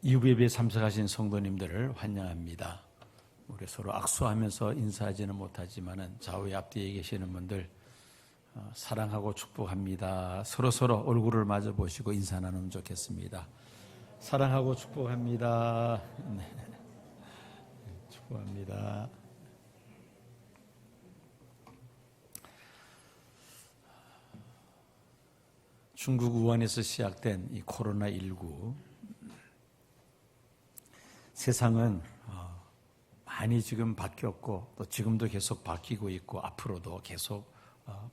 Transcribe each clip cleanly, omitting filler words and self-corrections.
유배비에 참석하신 성도님들을 환영합니다. 우리 서로 악수하면서 인사하지는 못하지만 좌우에 앞뒤에 계시는 분들 사랑하고 축복합니다. 서로 얼굴을 마주 보시고 인사 나누면 좋겠습니다. 사랑하고 축복합니다. 네. 축복합니다. 중국 우한에서 시작된 이 코로나19, 세상은 많이 지금 바뀌었고 또 지금도 계속 바뀌고 있고 앞으로도 계속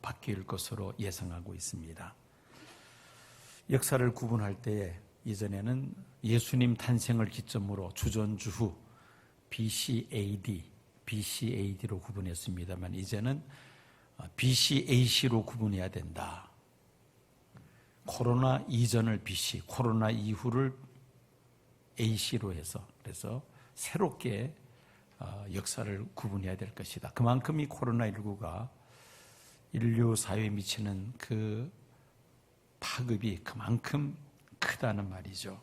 바뀔 것으로 예상하고 있습니다. 역사를 구분할 때에 이전에는 예수님 탄생을 기점으로 주전주 후 BC-AD로 구분했습니다만 이제는 BC-AC로 구분해야 된다. 코로나 이전을 BC, 코로나 이후를 AC로 해서 그래서 새롭게 역사를 구분해야 될 것이다. 그만큼 이 코로나19가 인류 사회에 미치는 그 파급이 그만큼 크다는 말이죠.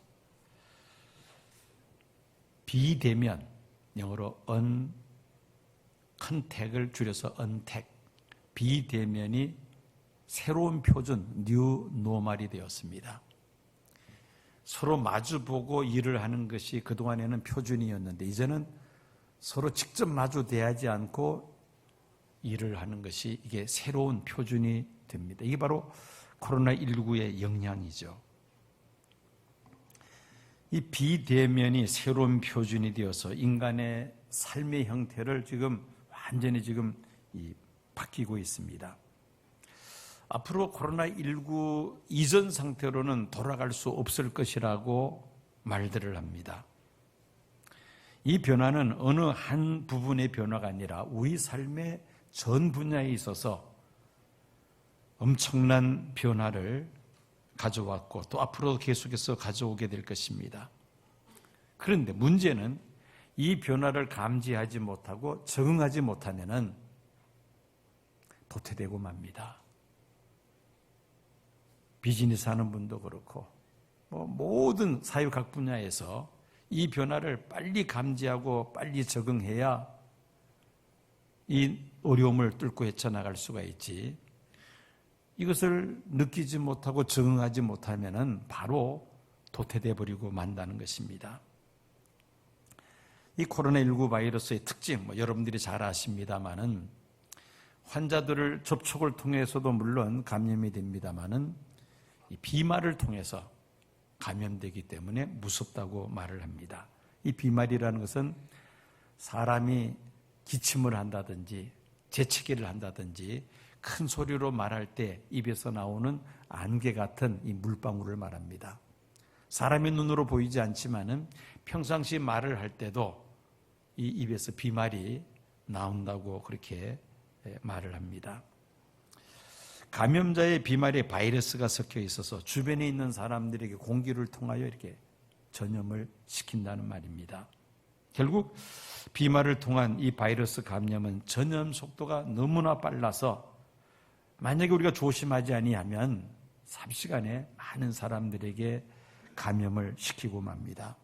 비대면, 영어로 컨택을 줄여서 언택, 비대면이 새로운 표준, 뉴 노멀이 되었습니다. 서로 마주보고 일을 하는 것이 그동안에는 표준이었는데 이제는 서로 직접 마주 대하지 않고 일을 하는 것이 이게 새로운 표준이 됩니다. 이게 바로 코로나19의 영향이죠. 이 비대면이 새로운 표준이 되어서 인간의 삶의 형태를 완전히 바뀌고 있습니다. 앞으로 코로나19 이전 상태로는 돌아갈 수 없을 것이라고 말들을 합니다. 이 변화는 어느 한 부분의 변화가 아니라 우리 삶의 전 분야에 있어서 엄청난 변화를 가져왔고 또 앞으로 계속해서 가져오게 될 것입니다. 그런데 문제는 이 변화를 감지하지 못하고 적응하지 못하면은 도태되고 맙니다. 비즈니스 하는 분도 그렇고 모든 사회 각 분야에서 이 변화를 빨리 감지하고 빨리 적응해야 이 어려움을 뚫고 헤쳐나갈 수가 있지. 이것을 느끼지 못하고 적응하지 못하면 바로 도태돼 버리고 만다는 것입니다. 이 코로나19 바이러스의 특징 여러분들이 잘 아십니다마는 환자들을 접촉을 통해서도 물론 감염이 됩니다마는 이 비말을 통해서 감염되기 때문에 무섭다고 말을 합니다. 이 비말이라는 것은 사람이 기침을 한다든지 재채기를 한다든지 큰 소리로 말할 때 입에서 나오는 안개 같은 이 물방울을 말합니다. 사람의 눈으로 보이지 않지만은 평상시 말을 할 때도 이 입에서 비말이 나온다고 그렇게 말을 합니다. 감염자의 비말에 바이러스가 섞여 있어서 주변에 있는 사람들에게 공기를 통하여 이렇게 전염을 시킨다는 말입니다. 결국 비말을 통한 이 바이러스 감염은 전염 속도가 너무나 빨라서 만약에 우리가 조심하지 아니하면 삽시간에 많은 사람들에게 감염을 시키고 맙니다.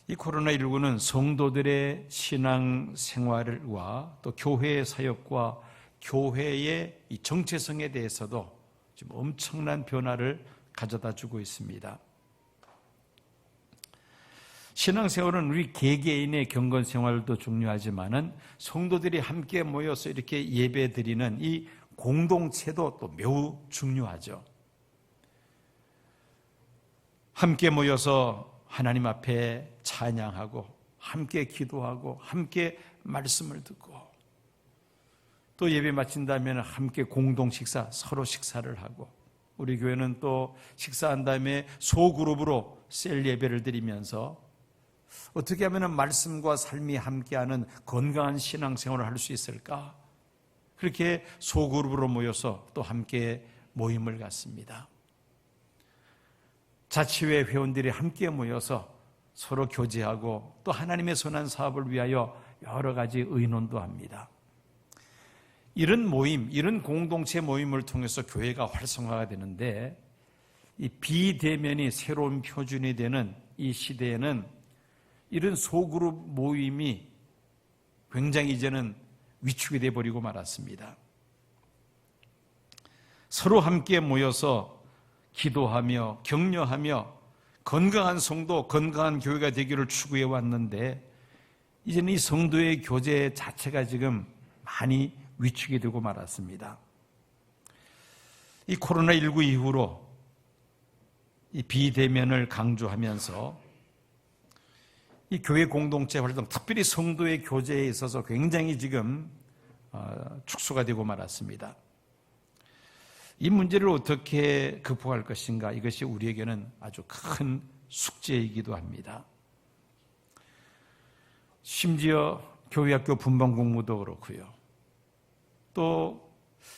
이 코로나19는 성도들의 신앙 생활과 또 교회의 사역과 교회의 이 정체성에 대해서도 지금 엄청난 변화를 가져다 주고 있습니다. 신앙생활은 우리 개개인의 경건생활도 중요하지만은 성도들이 함께 모여서 이렇게 예배드리는 이 공동체도 또 매우 중요하죠. 함께 모여서 하나님 앞에 찬양하고 함께 기도하고 함께 말씀을 듣고 또 예배 마친다면 함께 공동 식사, 서로 식사를 하고 우리 교회는 또 식사한 다음에 소그룹으로 셀 예배를 드리면서 어떻게 하면 말씀과 삶이 함께하는 건강한 신앙생활을 할 수 있을까? 그렇게 소그룹으로 모여서 또 함께 모임을 갖습니다. 자치회 회원들이 함께 모여서 서로 교제하고 또 하나님의 선한 사업을 위하여 여러 가지 의논도 합니다. 이런 모임, 이런 공동체 모임을 통해서 교회가 활성화가 되는데, 이 비대면이 새로운 표준이 되는 이 시대에는 이런 소그룹 모임이 굉장히 이제는 위축이 되어버리고 말았습니다. 서로 함께 모여서 기도하며 격려하며 건강한 성도, 건강한 교회가 되기를 추구해 왔는데, 이제는 이 성도의 교제 자체가 지금 많이 위축이 되고 말았습니다. 이 코로나19 이후로 이 비대면을 강조하면서 이 교회 공동체 활동, 특별히 성도의 교제에 있어서 굉장히 지금 축소가 되고 말았습니다. 이 문제를 어떻게 극복할 것인가, 이것이 우리에게는 아주 큰 숙제이기도 합니다. 심지어 교회학교 분반 공모도 그렇고요. 또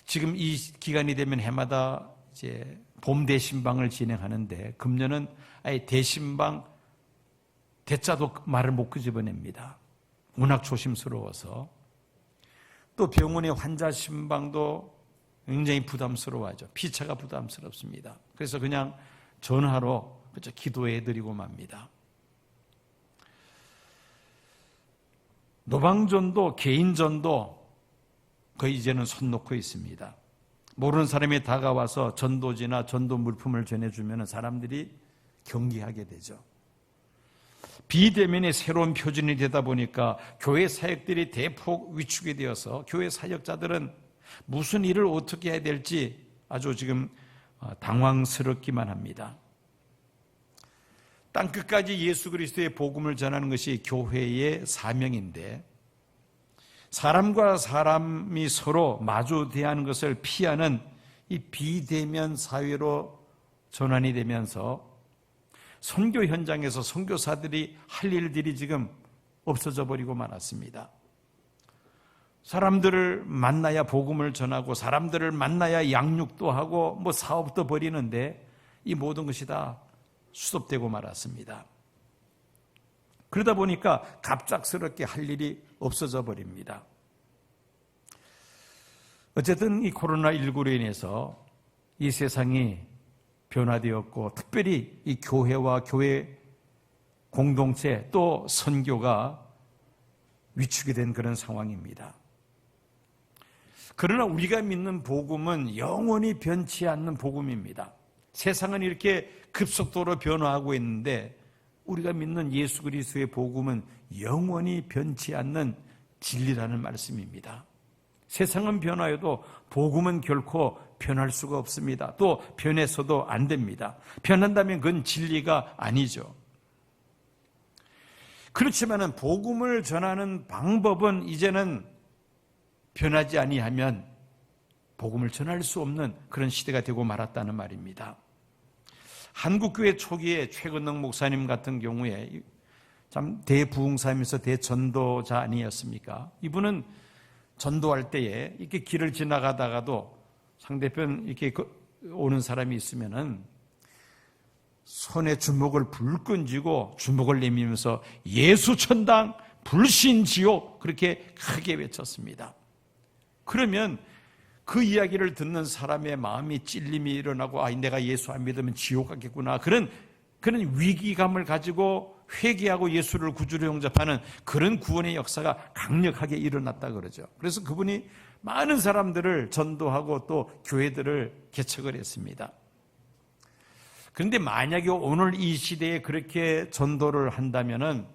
지금 이 기간이 되면 해마다 이제 봄 대신방을 진행하는데, 금년은 아예 대신방 대자도 말을 못 끄집어냅니다. 워낙 조심스러워서. 또 병원의 환자 신방도 굉장히 부담스러워하죠. 피차가 부담스럽습니다. 그래서 그냥 전화로 기도해드리고 맙니다. 노방전도, 개인전도 거의 이제는 손 놓고 있습니다. 모르는 사람이 다가와서 전도지나 전도 물품을 전해주면 사람들이 경계하게 되죠. 비대면의 새로운 표준이 되다 보니까 교회 사역들이 대폭 위축이 되어서 교회 사역자들은 무슨 일을 어떻게 해야 될지 아주 지금 당황스럽기만 합니다. 땅끝까지 예수 그리스도의 복음을 전하는 것이 교회의 사명인데, 사람과 사람이 서로 마주 대하는 것을 피하는 이 비대면 사회로 전환이 되면서 선교 현장에서 선교사들이 할 일들이 지금 없어져 버리고 말았습니다. 사람들을 만나야 복음을 전하고 사람들을 만나야 양육도 하고 뭐 사업도 벌이는데 이 모든 것이 다 수습되고 말았습니다. 그러다 보니까 갑작스럽게 할 일이 없어져 버립니다. 어쨌든 이 코로나19로 인해서 이 세상이 변화되었고, 특별히 이 교회와 교회 공동체 또 선교가 위축이 된 그런 상황입니다. 그러나 우리가 믿는 복음은 영원히 변치 않는 복음입니다. 세상은 이렇게 급속도로 변화하고 있는데 우리가 믿는 예수 그리스도의 복음은 영원히 변치 않는 진리라는 말씀입니다. 세상은 변화해도 복음은 결코 변할 수가 없습니다. 또 변해서도 안 됩니다. 변한다면 그건 진리가 아니죠. 그렇지만은 복음을 전하는 방법은 이제는 변하지 아니하면 복음을 전할 수 없는 그런 시대가 되고 말았다는 말입니다. 한국교회 초기에 최근능 목사님 같은 경우에 참 대부흥사면서 대전도자 아니었습니까? 이분은 전도할 때에 이렇게 길을 지나가다가도 상대편 이렇게 오는 사람이 있으면은 손에 주먹을 불끈 쥐고 주먹을 내밀면서 예수 천당 불신 지옥 그렇게 크게 외쳤습니다. 그러면 그 이야기를 듣는 사람의 마음이 찔림이 일어나고 내가 예수 안 믿으면 지옥 가겠구나 그런 위기감을 가지고 회개하고 예수를 구주로 영접하는 그런 구원의 역사가 강력하게 일어났다 그러죠. 그래서 그분이 많은 사람들을 전도하고 또 교회들을 개척을 했습니다. 그런데 만약에 오늘 이 시대에 그렇게 전도를 한다면은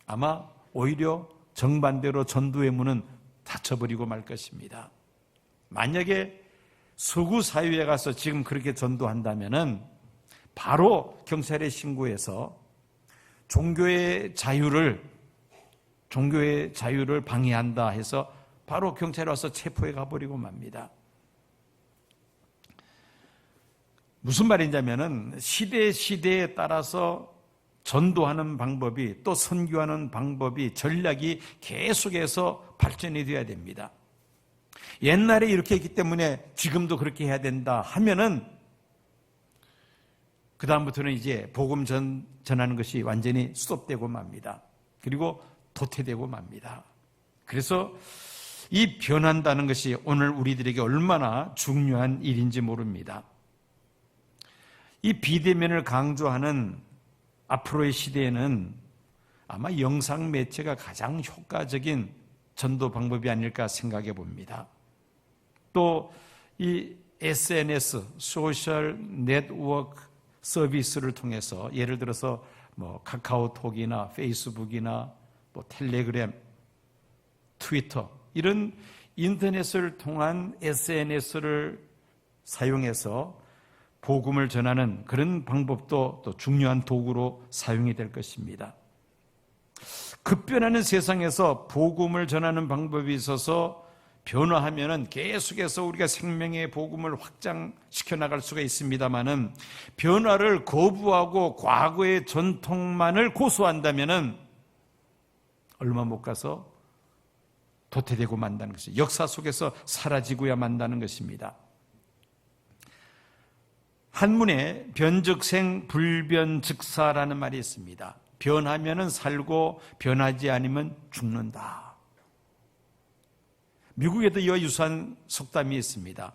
아마 오히려 정반대로 전도의 문은 닫혀버리고 말 것입니다. 만약에 서구 사회에 가서 지금 그렇게 전도한다면은 바로 경찰에 신고해서 종교의 자유를 방해한다 해서 바로 경찰에 와서 체포해 가버리고 맙니다. 무슨 말이냐면은 시대에 따라서 전도하는 방법이 또 선교하는 방법이 전략이 계속해서 발전이 되어야 됩니다. 옛날에 이렇게 했기 때문에 지금도 그렇게 해야 된다 하면은 그 다음부터는 이제 복음 전하는 것이 완전히 스톱되고 맙니다. 그리고 도태되고 맙니다. 그래서 이 변한다는 것이 오늘 우리들에게 얼마나 중요한 일인지 모릅니다. 이 비대면을 강조하는 앞으로의 시대에는 아마 영상 매체가 가장 효과적인 전도 방법이 아닐까 생각해 봅니다. 또 이 SNS, 소셜 네트워크 서비스를 통해서 예를 들어서 뭐 카카오톡이나 페이스북이나 뭐 텔레그램, 트위터 이런 인터넷을 통한 SNS를 사용해서 복음을 전하는 그런 방법도 또 중요한 도구로 사용이 될 것입니다. 급변하는 세상에서 복음을 전하는 방법이 있어서 변화하면은 계속해서 우리가 생명의 복음을 확장시켜 나갈 수가 있습니다만은 변화를 거부하고 과거의 전통만을 고수한다면은 얼마 못 가서 도태되고 만다는 것이 역사 속에서 사라지고야 만다는 것입니다. 한문에 변즉생 불변즉사라는 말이 있습니다. 변하면은 살고 변하지 않으면 죽는다. 미국에도 이와 유사한 속담이 있습니다.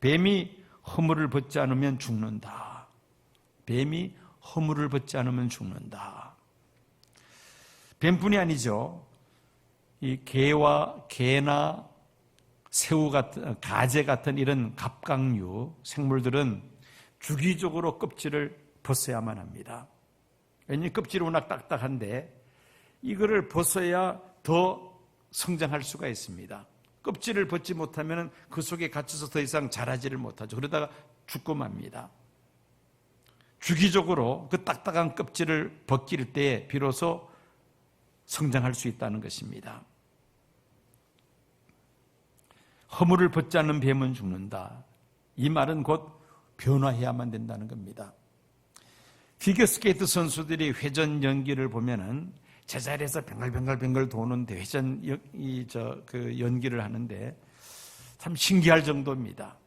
뱀이 허물을 벗지 않으면 죽는다. 뱀이 허물을 벗지 않으면 죽는다. 뱀뿐이 아니죠. 이 개나 새우 같은, 가재 같은 이런 갑각류 생물들은 주기적으로 껍질을 벗어야만 합니다. 왜냐하면 껍질이 워낙 딱딱한데 이거를 벗어야 더 성장할 수가 있습니다. 껍질을 벗지 못하면 그 속에 갇혀서 더 이상 자라지를 못하죠. 그러다가 죽고 맙니다. 주기적으로 그 딱딱한 껍질을 벗길 때에 비로소 성장할 수 있다는 것입니다. 허물을 벗지 않는 뱀은 죽는다. 이 말은 곧 변화해야만 된다는 겁니다. 피겨스케이트 선수들이 회전 연기를 보면은 제자리에서 뱅글뱅글 도는데 회전 연기를 하는데 참 신기할 정도입니다.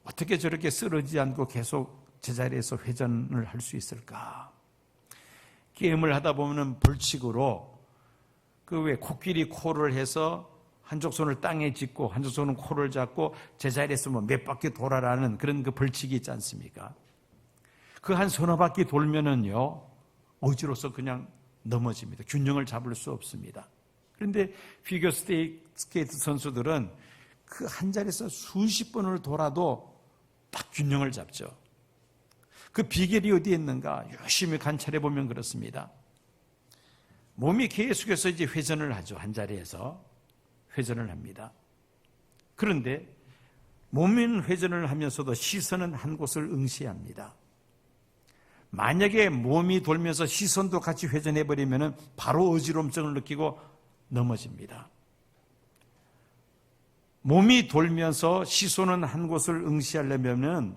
어떻게 저렇게 쓰러지지 않고 계속 제자리에서 회전을 할 수 있을까? 게임을 하다 보면은 벌칙으로 그 왜 코끼리 코를 해서 한쪽 손을 땅에 짚고 한쪽 손은 코를 잡고 제자리에서 뭐 몇 바퀴 돌아라는 그런 그 벌칙이 있지 않습니까? 그 한 서너 바퀴 돌면은요 어지러워서 그냥 넘어집니다. 균형을 잡을 수 없습니다. 그런데 피겨스케이트 선수들은 그 한 자리에서 수십 번을 돌아도 딱 균형을 잡죠. 그 비결이 어디에 있는가? 열심히 관찰해 보면 그렇습니다. 몸이 계속해서 이제 회전을 하죠. 한 자리에서 회전을 합니다. 그런데 몸은 회전을 하면서도 시선은 한 곳을 응시합니다. 만약에 몸이 돌면서 시선도 같이 회전해버리면 바로 어지럼증을 느끼고 넘어집니다. 몸이 돌면서 시선은 한 곳을 응시하려면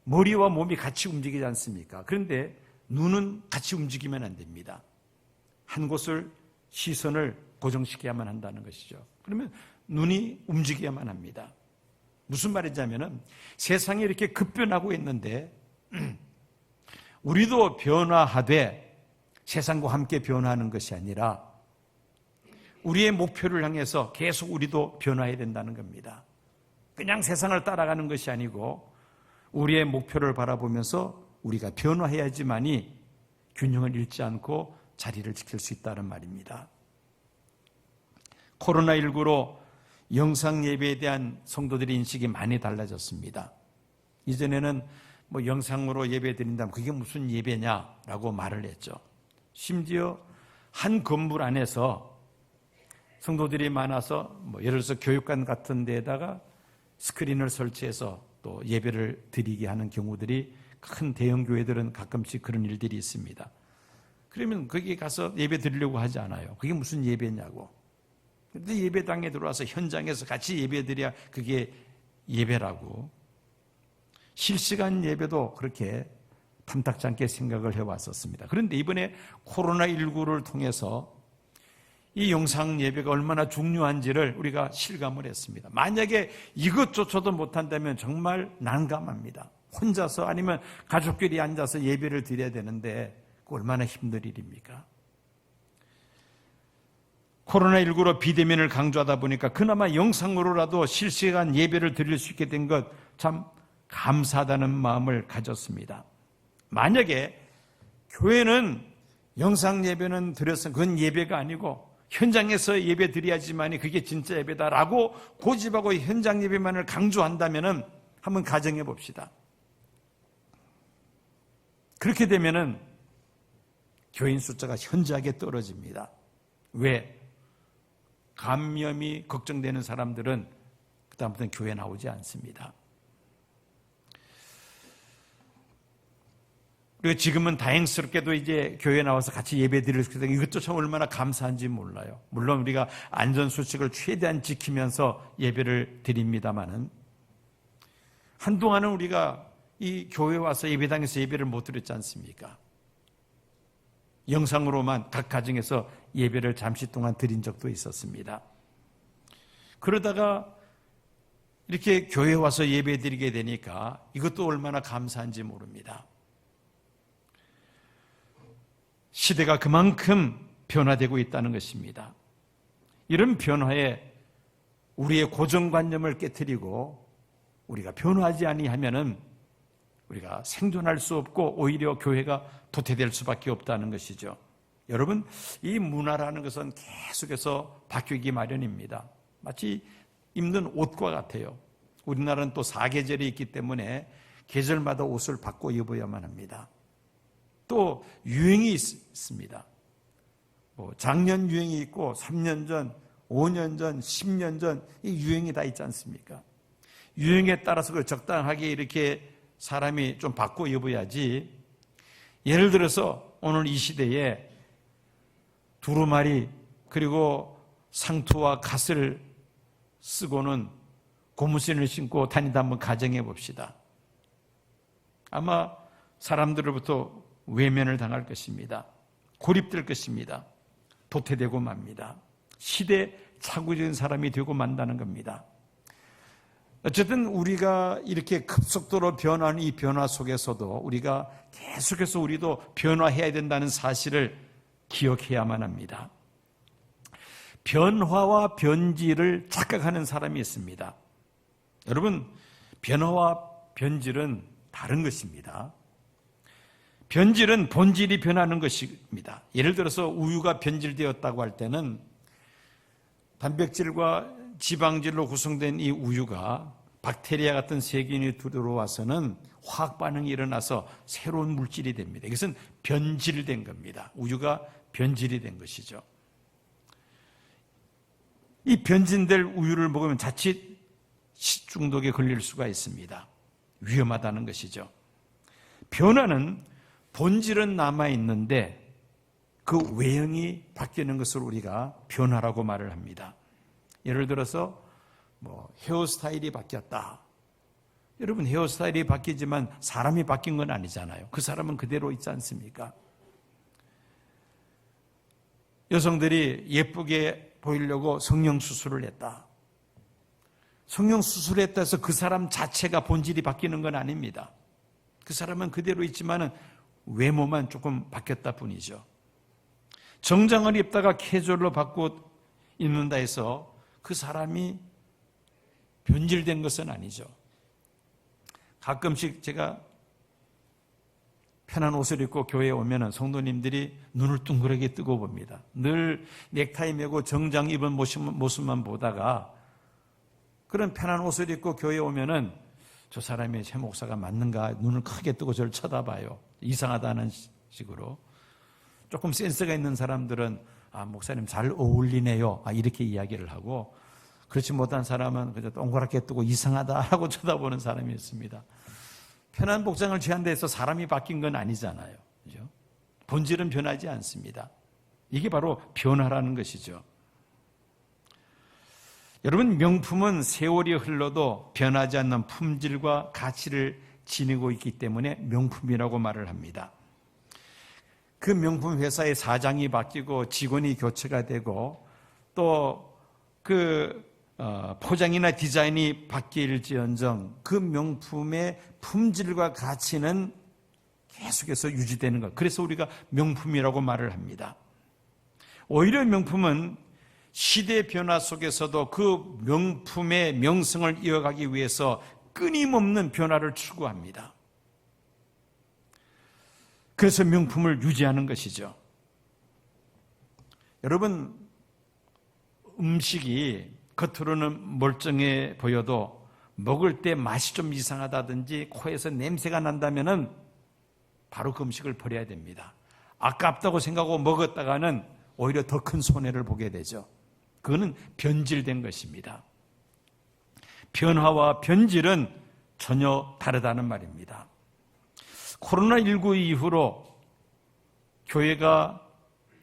머리와 몸이 같이 움직이지 않습니까? 그런데 눈은 같이 움직이면 안 됩니다. 한 곳을 시선을 고정시켜야만 한다는 것이죠. 그러면 눈이 움직여야만 합니다. 무슨 말이냐면은 세상이 이렇게 급변하고 있는데 우리도 변화하되 세상과 함께 변화하는 것이 아니라 우리의 목표를 향해서 계속 우리도 변화해야 된다는 겁니다. 그냥 세상을 따라가는 것이 아니고 우리의 목표를 바라보면서 우리가 변화해야지만이 균형을 잃지 않고 자리를 지킬 수 있다는 말입니다. 코로나19로 영상 예배에 대한 성도들의 인식이 많이 달라졌습니다. 이전에는 뭐 영상으로 예배 드린다면 그게 무슨 예배냐라고 말을 했죠. 심지어 한 건물 안에서 성도들이 많아서 뭐 예를 들어서 교육관 같은 데에다가 스크린을 설치해서 또 예배를 드리게 하는 경우들이 큰 대형 교회들은 가끔씩 그런 일들이 있습니다. 그러면 거기 가서 예배 드리려고 하지 않아요. 그게 무슨 예배냐고. 근데 예배당에 들어와서 현장에서 같이 예배 드려야 그게 예배라고. 실시간 예배도 그렇게 탐탁지 않게 생각을 해왔었습니다. 그런데 이번에 코로나19를 통해서 이 영상 예배가 얼마나 중요한지를 우리가 실감을 했습니다. 만약에 이것조차도 못한다면 정말 난감합니다. 혼자서 아니면 가족끼리 앉아서 예배를 드려야 되는데 얼마나 힘든 일입니까? 코로나19로 비대면을 강조하다 보니까 그나마 영상으로라도 실시간 예배를 드릴 수 있게 된 것 참 감사하다는 마음을 가졌습니다. 만약에 교회는 영상 예배는 드렸으면 그건 예배가 아니고 현장에서 예배 드려야지만이 그게 진짜 예배다라고 고집하고 현장 예배만을 강조한다면 한번 가정해 봅시다. 그렇게 되면은 교인 숫자가 현저하게 떨어집니다. 왜? 감염이 걱정되는 사람들은 그다음부터는 교회 나오지 않습니다. 그리고 지금은 다행스럽게도 이제 교회 나와서 같이 예배 드릴 수 있어서 이것도 참 얼마나 감사한지 몰라요. 물론 우리가 안전수칙을 최대한 지키면서 예배를 드립니다마는 한동안은 우리가 이 교회 와서 예배당에서 예배를 못 드렸지 않습니까? 영상으로만 각 가정에서 예배를 잠시 동안 드린 적도 있었습니다. 그러다가 이렇게 교회 와서 예배 드리게 되니까 이것도 얼마나 감사한지 모릅니다. 시대가 그만큼 변화되고 있다는 것입니다. 이런 변화에 우리의 고정관념을 깨트리고 우리가 변화하지 아니하면은 우리가 생존할 수 없고 오히려 교회가 도태될 수밖에 없다는 것이죠. 여러분, 이 문화라는 것은 계속해서 바뀌기 마련입니다. 마치 입는 옷과 같아요. 우리나라는 또 사계절이 있기 때문에 계절마다 옷을 바꿔 입어야만 합니다. 또 유행이 있습니다. 작년 유행이 있고 3년 전, 5년 전, 10년 전 이 유행이 다 있지 않습니까? 유행에 따라서 그 적당하게 이렇게 사람이 좀 바꿔 입어야지. 예를 들어서 오늘 이 시대에 두루마리 그리고 상투와 갓을 쓰고는 고무신을 신고 다니다 한번 가정해 봅시다. 아마 사람들로부터 외면을 당할 것입니다. 고립될 것입니다. 도태되고 맙니다. 시대 착오적인 사람이 되고 만다는 겁니다. 어쨌든 우리가 이렇게 급속도로 변하는 이 변화 속에서도 우리가 계속해서 우리도 변화해야 된다는 사실을 기억해야만 합니다. 변화와 변질을 착각하는 사람이 있습니다. 여러분, 변화와 변질은 다른 것입니다. 변질은 본질이 변하는 것입니다. 예를 들어서 우유가 변질되었다고 할 때는 단백질과 지방질로 구성된 이 우유가 박테리아 같은 세균이 들어와서는 화학 반응이 일어나서 새로운 물질이 됩니다. 이것은 변질된 겁니다. 우유가 변질이 된 것이죠. 이 변질될 우유를 먹으면 자칫 식중독에 걸릴 수가 있습니다. 위험하다는 것이죠. 변화는 본질은 남아있는데 그 외형이 바뀌는 것을 우리가 변화라고 말을 합니다. 예를 들어서 헤어스타일이 바뀌었다. 여러분, 헤어스타일이 바뀌지만 사람이 바뀐 건 아니잖아요. 그 사람은 그대로 있지 않습니까? 여성들이 예쁘게 보이려고 성형수술을 했다. 성형수술을 했다 해서 그 사람 자체가 본질이 바뀌는 건 아닙니다. 그 사람은 그대로 있지만 외모만 조금 바뀌었다 뿐이죠. 정장을 입다가 캐주얼로 바꿔 입는다 해서 그 사람이 변질된 것은 아니죠. 가끔씩 제가 편한 옷을 입고 교회에 오면 성도님들이 눈을 둥그렇게 뜨고 봅니다. 늘 넥타이 메고 정장 입은 모습만 보다가 그런 편한 옷을 입고 교회에 오면 저 사람이 제 목사가 맞는가 눈을 크게 뜨고 저를 쳐다봐요. 이상하다는 식으로. 조금 센스가 있는 사람들은 목사님 잘 어울리네요. 이렇게 이야기를 하고, 그렇지 못한 사람은 그저 동그랗게 뜨고 이상하다 하고 쳐다보는 사람이 있습니다. 편한 복장을 취한 데서 사람이 바뀐 건 아니잖아요. 그죠? 본질은 변하지 않습니다. 이게 바로 변화라는 것이죠. 여러분, 명품은 세월이 흘러도 변하지 않는 품질과 가치를 지니고 있기 때문에 명품이라고 말을 합니다. 그 명품 회사의 사장이 바뀌고 직원이 교체가 되고 또 포장이나 디자인이 바뀔지언정 그 명품의 품질과 가치는 계속해서 유지되는 것. 그래서 우리가 명품이라고 말을 합니다. 오히려 명품은 시대 변화 속에서도 그 명품의 명성을 이어가기 위해서 끊임없는 변화를 추구합니다. 그래서 명품을 유지하는 것이죠. 여러분, 음식이 겉으로는 멀쩡해 보여도 먹을 때 맛이 좀 이상하다든지 코에서 냄새가 난다면은 바로 그 음식을 버려야 됩니다. 아깝다고 생각하고 먹었다가는 오히려 더 큰 손해를 보게 되죠. 그거는 변질된 것입니다. 변화와 변질은 전혀 다르다는 말입니다. 코로나19 이후로 교회가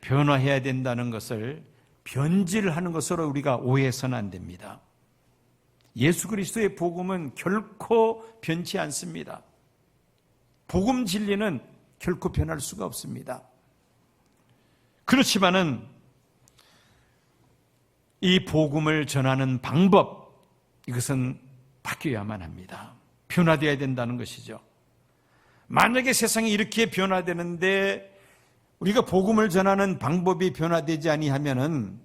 변화해야 된다는 것을 변질하는 것으로 우리가 오해해서는 안 됩니다. 예수 그리스도의 복음은 결코 변치 않습니다. 복음 진리는 결코 변할 수가 없습니다. 그렇지만은 이 복음을 전하는 방법, 이것은 바뀌어야만 합니다. 변화되어야 된다는 것이죠. 만약에 세상이 이렇게 변화되는데 우리가 복음을 전하는 방법이 변화되지 아니하면은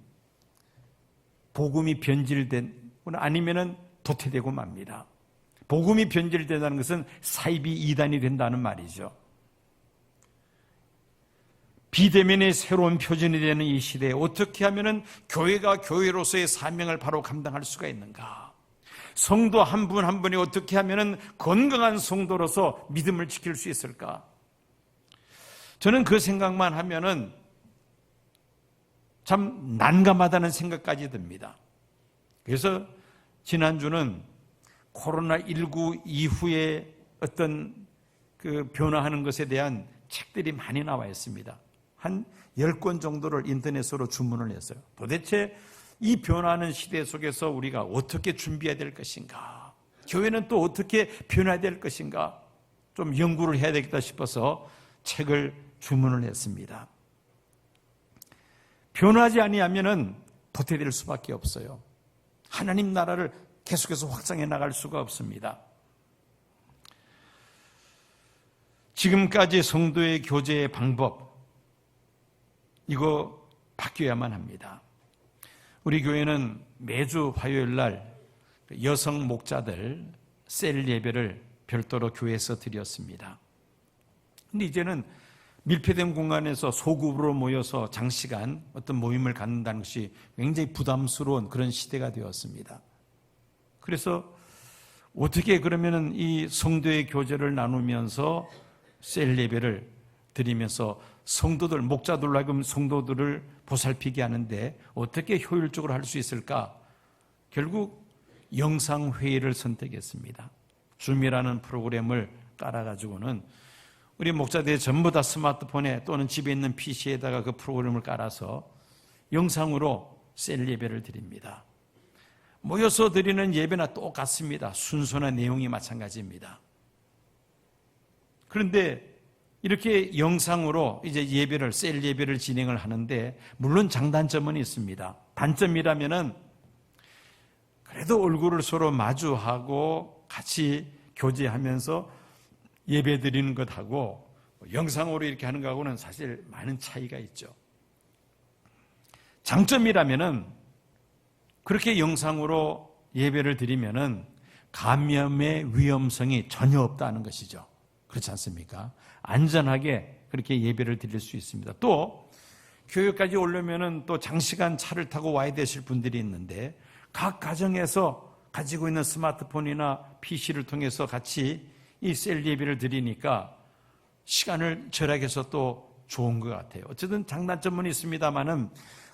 복음이 변질된 아니면은 도태되고 맙니다. 복음이 변질된다는 것은 사이비 이단이 된다는 말이죠. 비대면의 새로운 표준이 되는 이 시대에 어떻게 하면은 교회가 교회로서의 사명을 바로 감당할 수가 있는가? 성도 한 분 한 분이 어떻게 하면은 건강한 성도로서 믿음을 지킬 수 있을까? 저는 그 생각만 하면은 참 난감하다는 생각까지 듭니다. 그래서 지난주는 코로나19 이후에 어떤 그 변화하는 것에 대한 책들이 많이 나와 있습니다. 한 10권 정도를 인터넷으로 주문을 했어요. 도대체 이 변화하는 시대 속에서 우리가 어떻게 준비해야 될 것인가? 교회는 또 어떻게 변화해야 될 것인가? 좀 연구를 해야 되겠다 싶어서 책을 주문을 했습니다. 변화하지 아니하면은 도태될 수밖에 없어요. 하나님 나라를 계속해서 확장해 나갈 수가 없습니다. 지금까지 성도의 교제의 방법, 이거 바뀌어야만 합니다. 우리 교회는 매주 화요일 날 여성 목자들 셀 예배를 별도로 교회에서 드렸습니다. 근데 이제는 밀폐된 공간에서 소그룹으로 모여서 장시간 어떤 모임을 갖는다는 것이 굉장히 부담스러운 그런 시대가 되었습니다. 그래서 어떻게 그러면은 이 성도의 교제를 나누면서 셀 예배를 드리면서 성도들, 목자들로 하여금 성도들을 보살피게 하는데 어떻게 효율적으로 할 수 있을까? 결국 영상회의를 선택했습니다. 줌이라는 프로그램을 깔아가지고는 우리 목자들이 전부 다 스마트폰에 또는 집에 있는 PC에다가 그 프로그램을 깔아서 영상으로 셀 예배를 드립니다. 모여서 드리는 예배나 똑같습니다. 순서나 내용이 마찬가지입니다. 그런데 이렇게 영상으로 이제 예배를, 셀 예배를 진행을 하는데 물론 장단점은 있습니다. 단점이라면은 그래도 얼굴을 서로 마주하고 같이 교제하면서 예배 드리는 것하고 영상으로 이렇게 하는 것하고는 사실 많은 차이가 있죠. 장점이라면은 그렇게 영상으로 예배를 드리면은 감염의 위험성이 전혀 없다는 것이죠. 그렇지 않습니까? 안전하게 그렇게 예배를 드릴 수 있습니다. 또 교회까지 오려면은 또 장시간 차를 타고 와야 되실 분들이 있는데 각 가정에서 가지고 있는 스마트폰이나 PC를 통해서 같이 이 셀 예배를 드리니까 시간을 절약해서 또 좋은 것 같아요. 어쨌든 장단점은 있습니다만은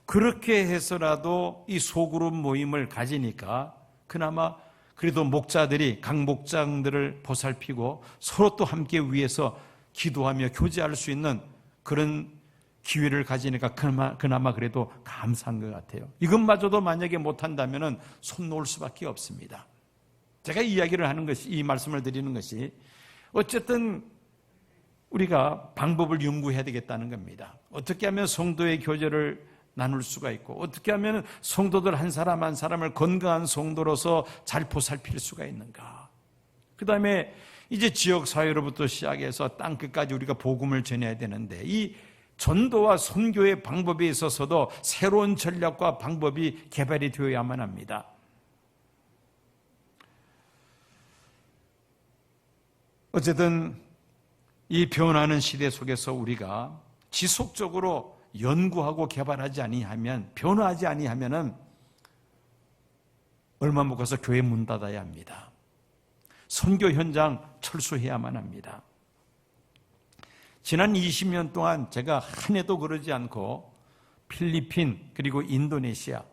그렇게 해서라도 이 소그룹 모임을 가지니까 그나마 그래도 목자들이 각 목장들을 보살피고 서로 또 함께 위해서 기도하며 교제할 수 있는 그런 기회를 가지니까 그나마 그래도 감사한 것 같아요. 이것마저도 만약에 못한다면 손 놓을 수밖에 없습니다. 제가 이야기를 하는 것이, 이 말씀을 드리는 것이 어쨌든 우리가 방법을 연구해야 되겠다는 겁니다. 어떻게 하면 성도의 교제를 나눌 수가 있고, 어떻게 하면 성도들 한 사람 한 사람을 건강한 성도로서 잘 보살필 수가 있는가. 그 다음에 이제 지역사회로부터 시작해서 땅끝까지 우리가 복음을 전해야 되는데, 이 전도와 선교의 방법에 있어서도 새로운 전략과 방법이 개발이 되어야만 합니다. 어쨌든 이 변화하는 시대 속에서 우리가 지속적으로 연구하고 개발하지 아니하면, 변화하지 아니하면은 얼마 못 가서 교회 문 닫아야 합니다. 선교 현장 철수해야만 합니다. 지난 20년 동안 제가 한 해도 그러지 않고 필리핀 그리고 인도네시아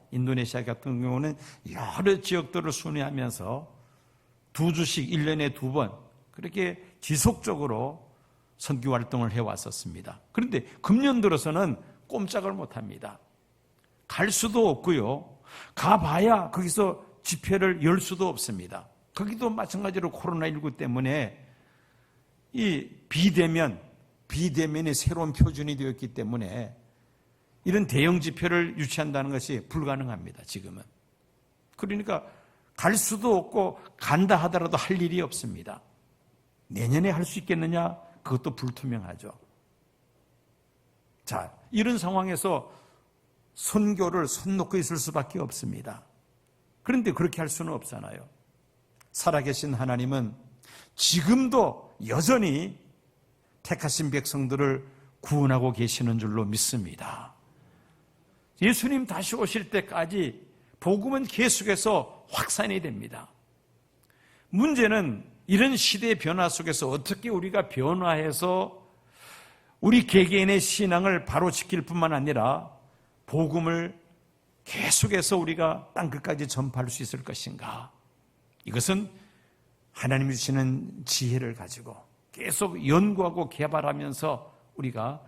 같은 경우는 여러 지역들을 순회하면서 2주씩 1년에 2번 그렇게 지속적으로 선교 활동을 해왔었습니다. 그런데 금년 들어서는 꼼짝을 못합니다. 갈 수도 없고요. 가봐야 거기서 집회를 열 수도 없습니다. 거기도 마찬가지로 코로나19 때문에 이 비대면이 새로운 표준이 되었기 때문에 이런 대형 집회를 유치한다는 것이 불가능합니다. 지금은. 그러니까 갈 수도 없고 간다 하더라도 할 일이 없습니다. 내년에 할 수 있겠느냐? 그것도 불투명하죠. 자, 이런 상황에서 선교를 손 놓고 있을 수밖에 없습니다. 그런데 그렇게 할 수는 없잖아요. 살아계신 하나님은 지금도 여전히 택하신 백성들을 구원하고 계시는 줄로 믿습니다. 예수님 다시 오실 때까지 복음은 계속해서 확산이 됩니다. 문제는 이런 시대의 변화 속에서 어떻게 우리가 변화해서 우리 개개인의 신앙을 바로 지킬 뿐만 아니라 복음을 계속해서 우리가 땅끝까지 전파할 수 있을 것인가? 이것은 하나님이 주시는 지혜를 가지고 계속 연구하고 개발하면서 우리가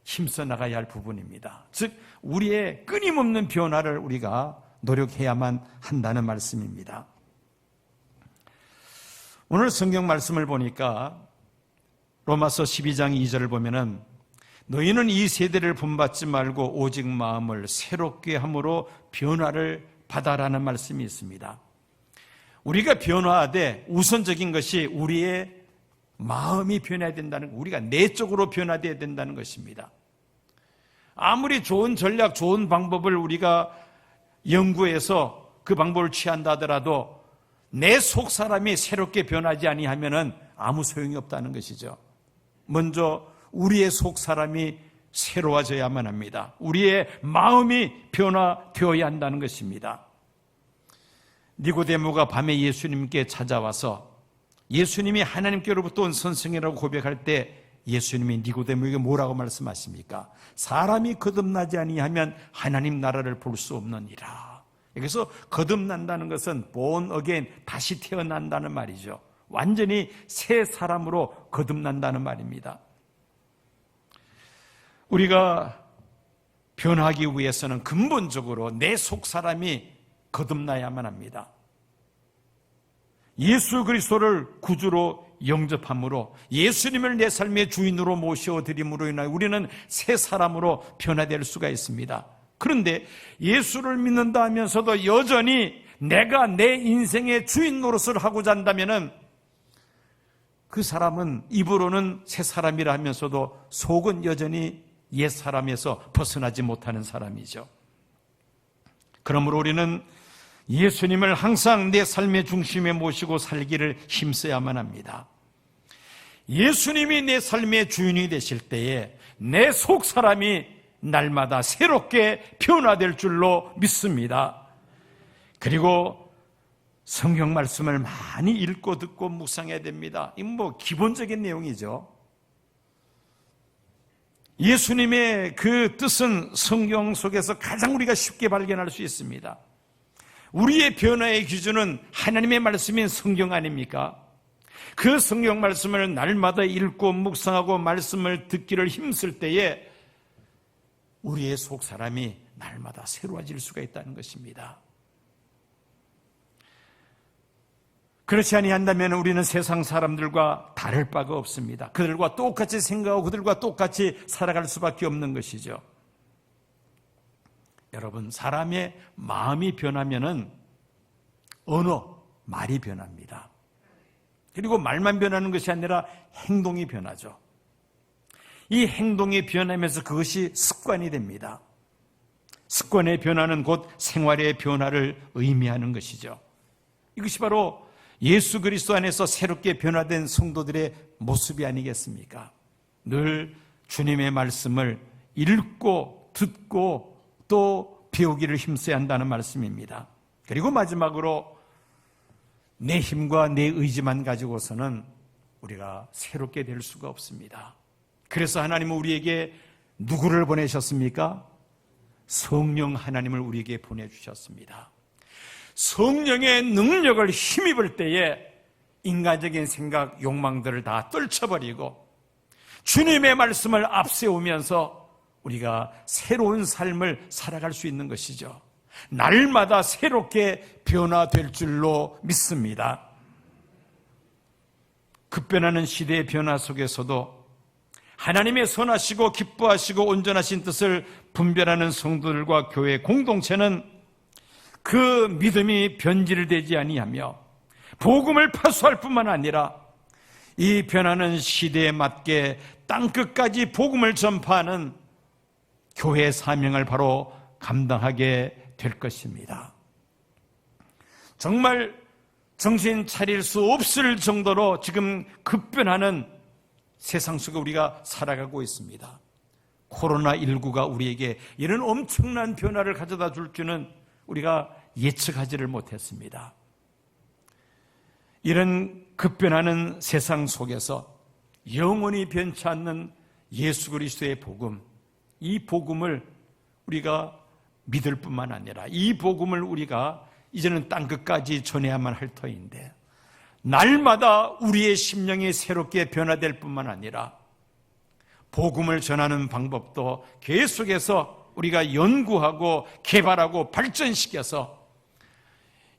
힘써 나가야 할 부분입니다. 즉 우리의 끊임없는 변화를 우리가 노력해야만 한다는 말씀입니다. 오늘 성경 말씀을 보니까 로마서 12장 2절을 보면은 너희는 이 세대를 본받지 말고 오직 마음을 새롭게 함으로 변화를 받아라는 말씀이 있습니다. 우리가 변화하되 우선적인 것이 우리의 마음이 변해야 된다는 것, 우리가 내적으로 변화되어야 된다는 것입니다. 아무리 좋은 전략, 좋은 방법을 우리가 연구해서 그 방법을 취한다 하더라도 내 속 사람이 새롭게 변하지 아니하면은 아무 소용이 없다는 것이죠. 먼저 우리의 속 사람이 새로워져야만 합니다. 우리의 마음이 변화되어야 한다는 것입니다. 니고데모가 밤에 예수님께 찾아와서 예수님이 하나님께로부터 온 선생이라고 고백할 때 예수님이 니고데모에게 뭐라고 말씀하십니까? 사람이 거듭나지 아니하면 하나님 나라를 볼 수 없느니라. 여기서 거듭난다는 것은 born again, 다시 태어난다는 말이죠. 완전히 새 사람으로 거듭난다는 말입니다. 우리가 변하기 위해서는 근본적으로 내 속 사람이 거듭나야만 합니다. 예수 그리스도를 구주로 영접함으로 예수님을 내 삶의 주인으로 모셔드림으로 인하여 우리는 새 사람으로 변화될 수가 있습니다. 그런데 예수를 믿는다 하면서도 여전히 내가 내 인생의 주인 노릇을 하고자 한다면은 그 사람은 입으로는 새 사람이라 하면서도 속은 여전히 옛 사람에서 벗어나지 못하는 사람이죠. 그러므로 우리는 예수님을 항상 내 삶의 중심에 모시고 살기를 힘써야만 합니다. 예수님이 내 삶의 주인이 되실 때에 내 속 사람이 날마다 새롭게 변화될 줄로 믿습니다. 그리고 성경 말씀을 많이 읽고 듣고 묵상해야 됩니다. 이건 기본적인 내용이죠. 예수님의 그 뜻은 성경 속에서 가장 우리가 쉽게 발견할 수 있습니다. 우리의 변화의 기준은 하나님의 말씀인 성경 아닙니까? 그 성경 말씀을 날마다 읽고 묵상하고 말씀을 듣기를 힘쓸 때에 우리의 속 사람이 날마다 새로워질 수가 있다는 것입니다. 그렇지 아니한다면 우리는 세상 사람들과 다를 바가 없습니다. 그들과 똑같이 생각하고 그들과 똑같이 살아갈 수밖에 없는 것이죠. 여러분, 사람의 마음이 변하면은 언어, 말이 변합니다. 그리고 말만 변하는 것이 아니라 행동이 변하죠. 이 행동이 변하면서 그것이 습관이 됩니다. 습관의 변화는 곧 생활의 변화를 의미하는 것이죠. 이것이 바로 예수 그리스도 안에서 새롭게 변화된 성도들의 모습이 아니겠습니까? 늘 주님의 말씀을 읽고 듣고 또 배우기를 힘써야 한다는 말씀입니다. 그리고 마지막으로 내 힘과 내 의지만 가지고서는 우리가 새롭게 될 수가 없습니다. 그래서 하나님은 우리에게 누구를 보내셨습니까? 성령 하나님을 우리에게 보내주셨습니다. 성령의 능력을 힘입을 때에 인간적인 생각, 욕망들을 다 떨쳐버리고 주님의 말씀을 앞세우면서 우리가 새로운 삶을 살아갈 수 있는 것이죠. 날마다 새롭게 변화될 줄로 믿습니다. 급변하는 시대의 변화 속에서도 하나님의 선하시고 기뻐하시고 온전하신 뜻을 분별하는 성도들과 교회 공동체는 그 믿음이 변질되지 아니하며 복음을 파수할 뿐만 아니라 이 변하는 시대에 맞게 땅끝까지 복음을 전파하는 교회의 사명을 바로 감당하게 될 것입니다. 정말 정신 차릴 수 없을 정도로 지금 급변하는 세상 속에 우리가 살아가고 있습니다. 코로나19가 우리에게 이런 엄청난 변화를 가져다 줄 줄은 우리가 예측하지를 못했습니다. 이런 급변하는 세상 속에서 영원히 변치 않는 예수 그리스도의 복음, 이 복음을 우리가 믿을 뿐만 아니라 이 복음을 우리가 이제는 땅끝까지 전해야만 할 터인데 날마다 우리의 심령이 새롭게 변화될 뿐만 아니라 복음을 전하는 방법도 계속해서 우리가 연구하고 개발하고 발전시켜서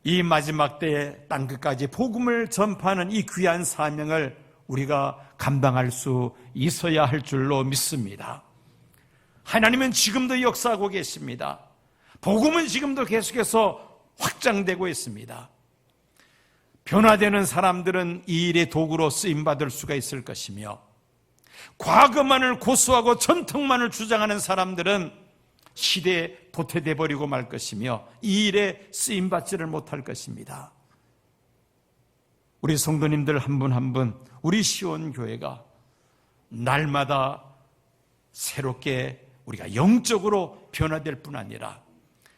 이 마지막 때에 땅끝까지 복음을 전파하는 이 귀한 사명을 우리가 감당할 수 있어야 할 줄로 믿습니다. 하나님은 지금도 역사하고 계십니다. 복음은 지금도 계속해서 확장되고 있습니다. 변화되는 사람들은 이 일의 도구로 쓰임받을 수가 있을 것이며 과거만을 고수하고 전통만을 주장하는 사람들은 시대에 도태돼 버리고 말 것이며 이 일에 쓰임받지를 못할 것입니다. 우리 성도님들 한 분 한 분, 우리 시온교회가 날마다 새롭게 우리가 영적으로 변화될 뿐 아니라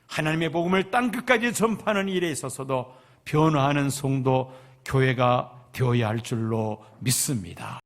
하나님의 복음을 땅끝까지 전파하는 일에 있어서도 변화하는 성도 교회가 되어야 할 줄로 믿습니다.